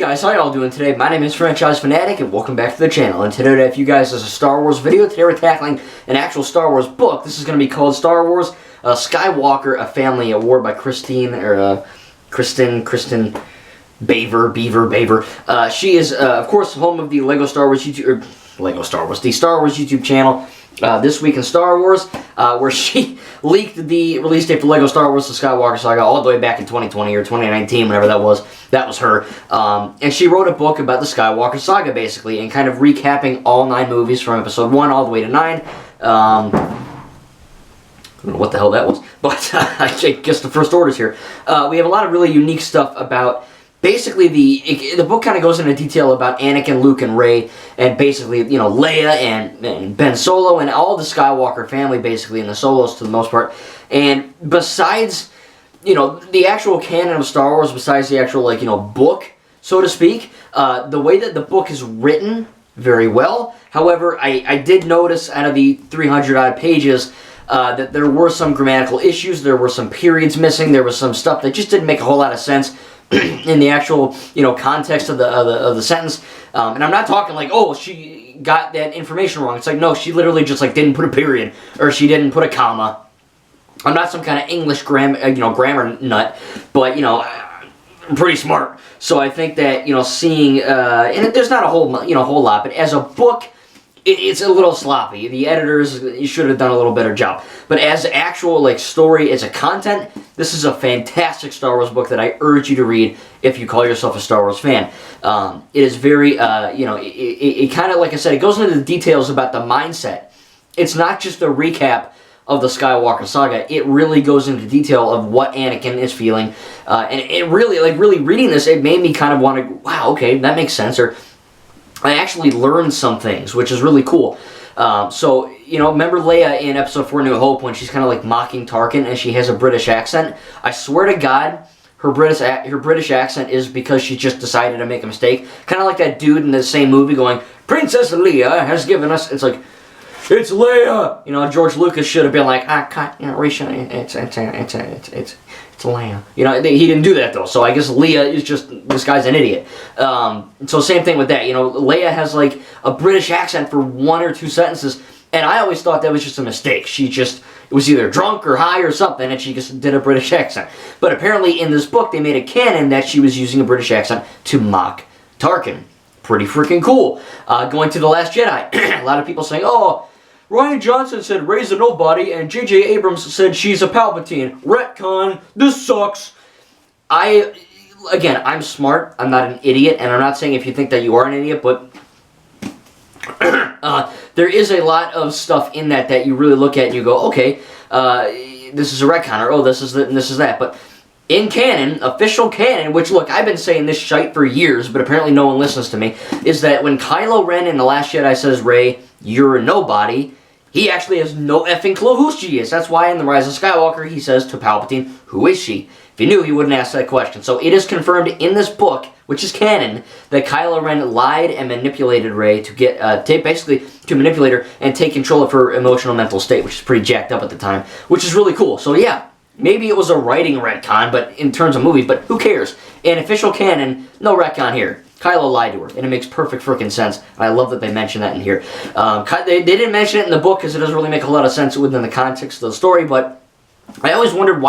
guys, how y'all doing today? My name is Franchise Fanatic and welcome back to the channel. And today if you guys is a Star Wars video. Today we're tackling an actual Star Wars book. This is going to be called Star Wars Skywalker, a Family Award by Kristen Baver. She is of course home of the the Star Wars YouTube channel. This Week in Star Wars, where she leaked the release date for LEGO Star Wars The Skywalker Saga all the way back in 2020 or 2019, whenever that was. That was her. And she wrote a book about the Skywalker Saga, basically, and kind of recapping all 9 movies from Episode 1 all the way to 9. I don't know what the hell that was, but I guess the First Order's here. We have a lot of really unique stuff about... Basically, the book kind of goes into detail about Anakin, Luke, and Rey, and basically, you know, Leia and Ben Solo, and all the Skywalker family, basically, and the Solos to the most part. And besides, you know, the actual canon of Star Wars, besides the actual, like, you know, book, so to speak, the way that the book is written, very well. However, I did notice out of the 300-odd pages, that there were some grammatical issues, there were some periods missing, there was some stuff that just didn't make a whole lot of sense in the actual, you know, context of the sentence. And I'm not talking like, oh, she got that information wrong. It's like, no, she literally just like didn't put a period, or she didn't put a comma. I'm not some kind of English grammar nut, but, you know, I'm pretty smart. So I think that, you know, seeing and there's not a whole lot, but as a book, it's a little sloppy. The editors should have done a little better job. But as actual, like, story, as a content, this is a fantastic Star Wars book that I urge you to read if you call yourself a Star Wars fan. It is very, you know, it kind of, like I said, it goes into the details about the mindset. It's not just a recap of the Skywalker Saga. It really goes into detail of what Anakin is feeling. And it really, like, really reading this, it made me kind of want to, wow, okay, that makes sense. Or I actually learned some things, which is really cool. So, you know, remember Leia in Episode 4 New Hope when she's kind of like mocking Tarkin and she has a British accent? I swear to God, her British accent is because she just decided to make a mistake. Kind of like that dude in the same movie going, Princess Leia has given us... It's like, it's Leia! You know, George Lucas should have been like, cut, you know, it's Leia. You know, he didn't do that, though, so I guess Leia is just, this guy's an idiot. So same thing with that, you know, Leia has, like, a British accent for 1 or 2 sentences, and I always thought that was just a mistake. She just, it was either drunk or high or something, and she just did a British accent. But apparently in this book, they made a canon that she was using a British accent to mock Tarkin. Pretty freaking cool. Going to The Last Jedi, a lot of people saying, oh, Rian Johnson said Rey's a nobody, and J.J. Abrams said she's a Palpatine. Retcon. This sucks. Again, I'm smart. I'm not an idiot, and I'm not saying if you think that you are an idiot, but there is a lot of stuff in that you really look at and you go, okay, this is a retcon, or oh, this is that. But in canon, official canon, which, look, I've been saying this shite for years, but apparently no one listens to me, is that when Kylo Ren in The Last Jedi says, Rey, you're a nobody, he actually has no effing clue who she is. That's why in The Rise of Skywalker, he says to Palpatine, who is she? If he knew, he wouldn't ask that question. So it is confirmed in this book, which is canon, that Kylo Ren lied and manipulated Rey to get, basically, to manipulate her and take control of her emotional mental state, which is pretty jacked up at the time, which is really cool. So yeah, maybe it was a writing retcon, but in terms of movies, but who cares? In official canon, no retcon here. Kylo lied to her, and it makes perfect freaking sense. And I love that they mentioned that in here. They didn't mention it in the book because it doesn't really make a lot of sense within the context of the story, but I always wondered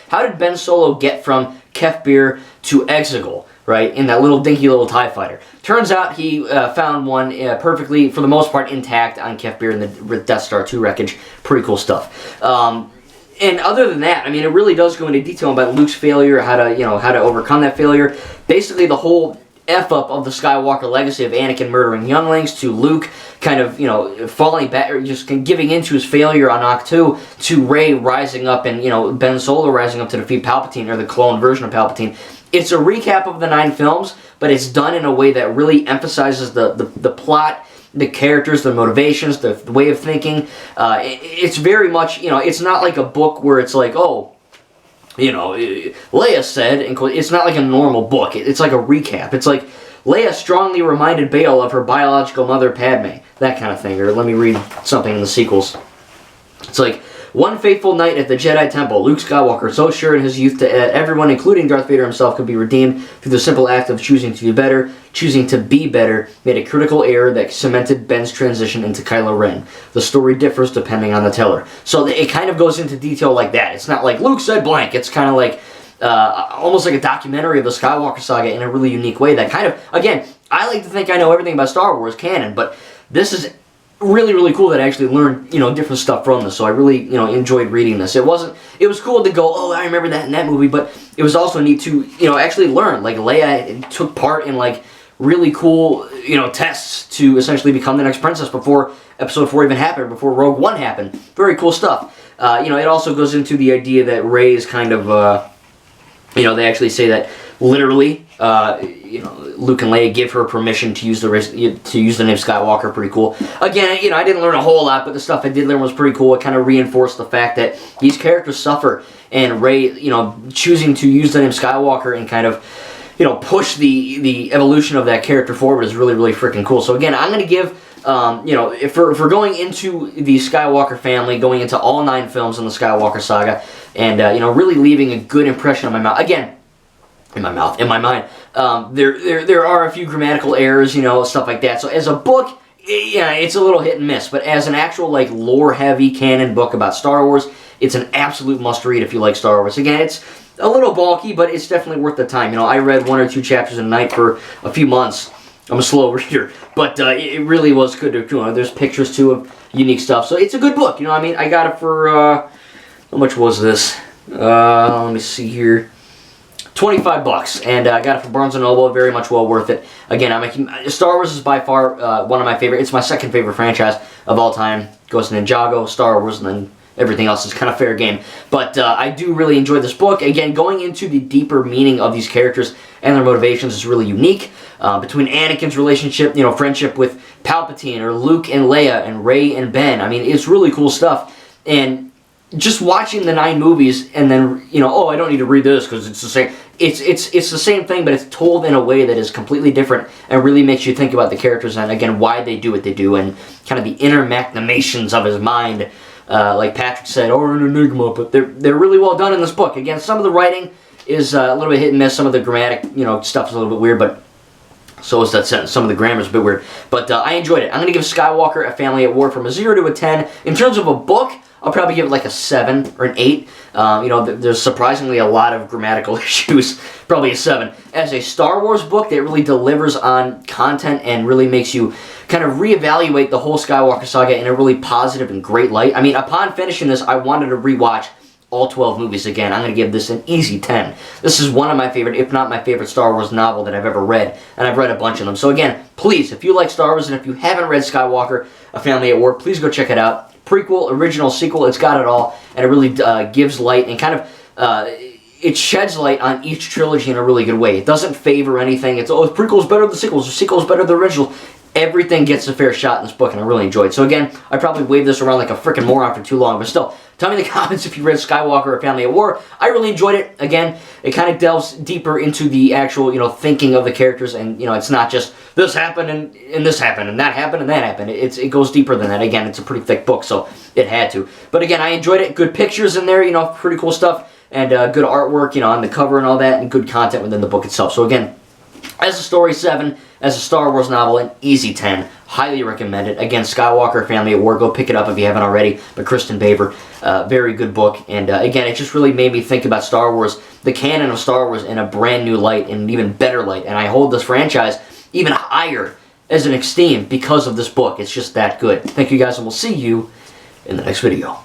how did Ben Solo get from Kefir to Exegol, right, in that little dinky little TIE fighter? Turns out he found one perfectly, for the most part, intact on Kefir in the Death Star 2 wreckage. Pretty cool stuff. And other than that, I mean, it really does go into detail about Luke's failure, how to overcome that failure. Basically, the whole F-up of the Skywalker legacy of Anakin murdering younglings, to Luke kind of, you know, falling back, or just giving into his failure on Ahch-To, to Rey rising up and, you know, Ben Solo rising up to defeat Palpatine, or the clone version of Palpatine. It's a recap of the 9 films, but it's done in a way that really emphasizes the plot, the characters, the motivations, the way of thinking. It's very much, you know, it's not like a book where it's like, oh, you know, Leia said, it's not like a normal book. It's like a recap. It's like, Leia strongly reminded Bail of her biological mother, Padme. That kind of thing. Or let me read something in the sequels. It's like, One fateful night at the Jedi Temple, Luke Skywalker, so sure in his youth that everyone, including Darth Vader himself, could be redeemed through the simple act of choosing to do better, choosing to be better, made a critical error that cemented Ben's transition into Kylo Ren. The story differs depending on the teller. So it kind of goes into detail like that. It's not like Luke said blank. It's kind of like almost like a documentary of the Skywalker saga in a really unique way that kind of, again, I like to think I know everything about Star Wars canon, but this is really, really cool that I actually learned, different stuff from this. So I really, enjoyed reading this. It was cool to go, oh, I remember that in that movie, but it was also neat to, actually learn. Like, Leia took part in, like, really cool, tests to essentially become the next princess before Episode 4 even happened, before Rogue One happened. Very cool stuff. It also goes into the idea that Rey is kind of, they actually say that literally, Luke and Leia give her permission to use the name Skywalker. Pretty cool. Again, I didn't learn a whole lot, but the stuff I did learn was pretty cool. It kind of reinforced the fact that these characters suffer, and Rey, choosing to use the name Skywalker and kind of, push the evolution of that character forward is really, really freaking cool. So again, I'm going to give, if we're going into the Skywalker family, going into all 9 films in the Skywalker saga, and, really leaving a good impression on my mouth. Again, in my mind. There are a few grammatical errors, stuff like that. So as a book, it's a little hit and miss. But as an actual, like, lore-heavy canon book about Star Wars, it's an absolute must-read if you like Star Wars. Again, it's a little bulky, but it's definitely worth the time. I read 1 or 2 chapters a night for a few months. I'm a slow reader, but it really was good to, there's pictures, too, of unique stuff. So it's a good book, I got it for, how much was this? Let me see here. $25, and I got it from Barnes & Noble. Very much well worth it. Again, Star Wars is by far one of my favorite. It's my second favorite franchise of all time. Goes to Ninjago, Star Wars, and then everything else is kind of fair game. But I do really enjoy this book. Again, going into the deeper meaning of these characters and their motivations is really unique. Between Anakin's relationship, friendship with Palpatine, or Luke and Leia, and Rey and Ben. It's really cool stuff. And just watching the 9 movies and then, oh, I don't need to read this because it's the same. It's the same thing, but it's told in a way that is completely different and really makes you think about the characters and, again, why they do what they do and kind of the inner machinations of his mind. Like Patrick said, or an enigma, but they're really well done in this book. Again, some of the writing is a little bit hit and miss. Some of the grammatic, stuff is a little bit weird, but so is that sentence. Some of the grammar is a bit weird. But I enjoyed it. I'm going to give Skywalker, A Family at War from a 0 to a 10. In terms of a book, I'll probably give it like a 7 or an 8. There's surprisingly a lot of grammatical issues. Probably a 7. As a Star Wars book that really delivers on content and really makes you kind of reevaluate the whole Skywalker saga in a really positive and great light. Upon finishing this, I wanted to rewatch all 12 movies again. I'm going to give this an easy 10. This is one of my favorite, if not my favorite, Star Wars novel that I've ever read, and I've read a bunch of them. So again, please, if you like Star Wars and if you haven't read Skywalker, A Family at War, please go check it out. Prequel, original, sequel, it's got it all, and it really gives light and kind of, it sheds light on each trilogy in a really good way. It doesn't favor anything. It's, oh, the prequel's better than the sequels, the sequel's better than the original. Everything gets a fair shot in this book, and I really enjoyed it. So again, I probably waved this around like a freaking moron for too long, but still, tell me in the comments if you read Skywalker, A Family at War. I really enjoyed it. Again, it kind of delves deeper into the actual, thinking of the characters, and, it's not just this happened and this happened and that happened and that happened. It goes deeper than that. Again, it's a pretty thick book, so it had to. But again, I enjoyed it. Good pictures in there, pretty cool stuff, and good artwork, on the cover and all that, and good content within the book itself. So again, as a story, 7. As a Star Wars novel, an easy 10. Highly recommend it. Again, Skywalker, Family at War. Go pick it up if you haven't already. By Kristen Baver. Very good book. And again, it just really made me think about Star Wars, the canon of Star Wars, in a brand new light, in an even better light. And I hold this franchise even higher as an esteem because of this book. It's just that good. Thank you guys, and we'll see you in the next video.